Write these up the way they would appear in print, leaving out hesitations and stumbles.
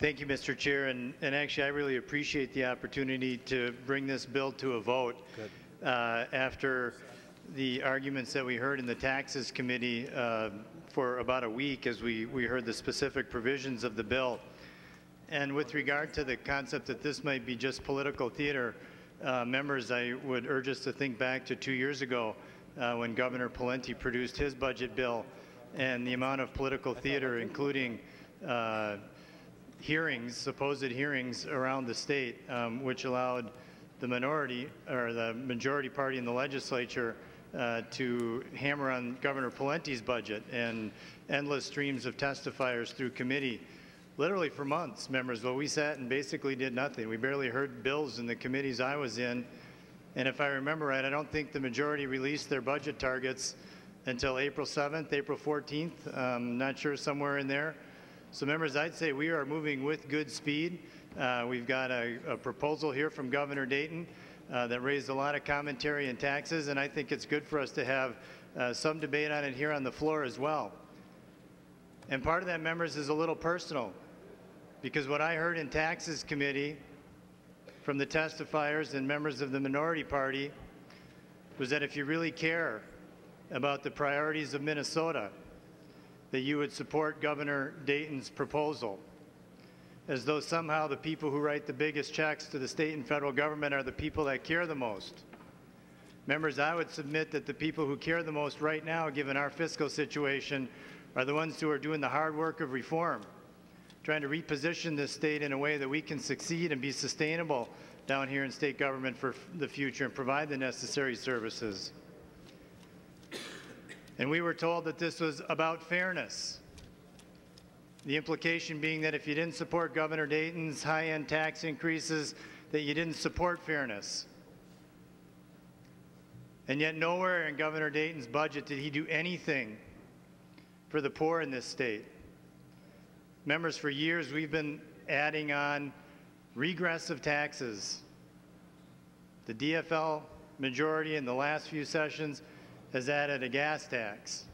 Thank you, Mr. Chair, and actually I really appreciate the opportunity to bring this bill to a vote after the arguments that we heard in the Taxes Committee for about a week as we heard the specific provisions of the bill. And with regard to the concept that this might be just political theater, members, I would urge us to think back to 2 years ago when Governor Pawlenty produced his budget bill and the amount of political theater, including hearings, supposed hearings around the state, which allowed the minority or the majority party in the legislature to hammer on Governor Pawlenty's budget, and endless streams of testifiers through committee, literally for months, members. Well, we sat and basically did nothing. We barely heard bills in the committees I was in, and if I remember right, I don't think the majority released their budget targets until April 7th, April 14th, not sure, somewhere in there. So members, I'd say we are moving with good speed. We've got a proposal here from Governor Dayton that raised a lot of commentary and taxes, and I think it's good for us to have some debate on it here on the floor as well. And part of that, members, is a little personal, because what I heard in Taxes Committee from the testifiers and members of the minority party was that if you really care about the priorities of Minnesota, that you would support Governor Dayton's proposal, as though somehow the people who write the biggest checks to the state and federal government are the people that care the most. Members, I would submit that the people who care the most right now, given our fiscal situation, are the ones who are doing the hard work of reform, trying to reposition this state in a way that we can succeed and be sustainable down here in state government for the future and provide the necessary services. And we were told that this was about fairness. The implication being that if you didn't support Governor Dayton's high-end tax increases, that you didn't support fairness. And yet nowhere in Governor Dayton's budget did he do anything for the poor in this state. Members, for years we've been adding on regressive taxes. The DFL majority in the last few sessions has added a gas tax.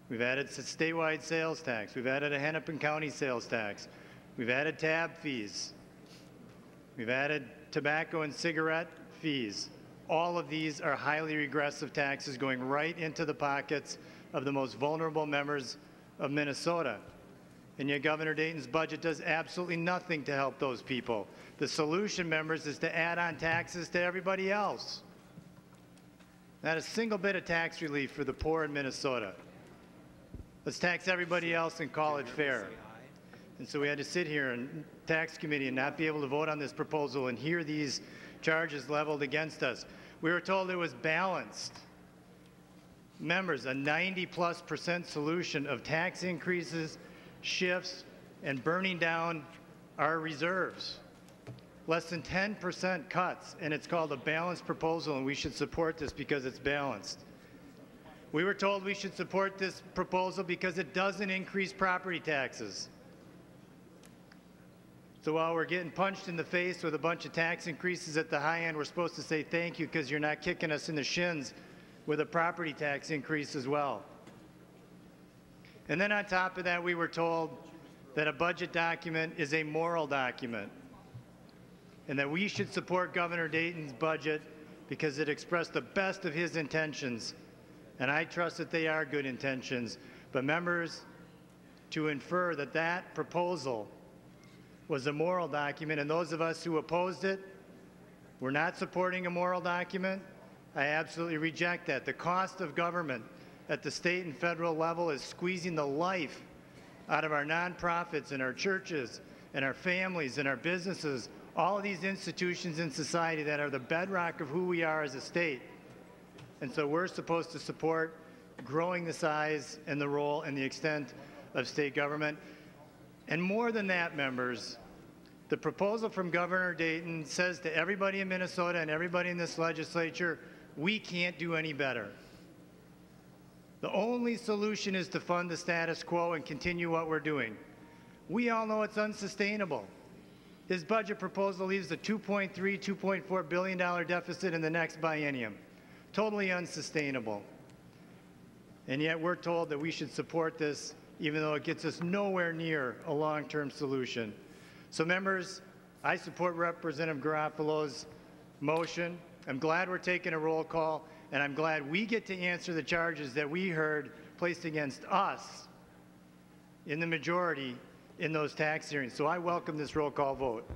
We've added a statewide sales tax. We've added a Hennepin County sales tax. We've added tab fees. We've added tobacco and cigarette fees. All of these are highly regressive taxes going right into the pockets of the most vulnerable members of Minnesota. And yet Governor Dayton's budget does absolutely nothing to help those people. The solution, members, is to add on taxes to everybody else. Not a single bit of tax relief for the poor in Minnesota. Let's tax everybody else and call it fair. And so we had to sit here in Tax Committee and not be able to vote on this proposal and hear these charges leveled against us. We were told it was balanced. Members, a 90+% solution of tax increases, shifts, and burning down our reserves. Less than 10% cuts, and it's called a balanced proposal, and we should support this because it's balanced. We were told we should support this proposal because it doesn't increase property taxes. So while we're getting punched in the face with a bunch of tax increases at the high end, we're supposed to say thank you because you're not kicking us in the shins with a property tax increase as well. And then on top of that, we were told that a budget document is a moral document, and that we should support Governor Dayton's budget because it expressed the best of his intentions. And I trust that they are good intentions. But members, to infer that that proposal was a moral document, and those of us who opposed it were not supporting a moral document, I absolutely reject that. The cost of government at the state and federal level is squeezing the life out of our nonprofits and our churches and our families and our businesses, all of these institutions in society that are the bedrock of who we are as a state. And so we're supposed to support growing the size and the role and the extent of state government. And more than that, members, the proposal from Governor Dayton says to everybody in Minnesota and everybody in this legislature, we can't do any better. The only solution is to fund the status quo and continue what we're doing. We all know it's unsustainable. His budget proposal leaves a $2.3, $2.4 billion deficit in the next biennium. Totally unsustainable. And yet we're told that we should support this even though it gets us nowhere near a long-term solution. So members, I support Representative Garofalo's motion. I'm glad we're taking a roll call, and I'm glad we get to answer the charges that we heard placed against us in the majority in those tax hearings. So I welcome this roll call vote.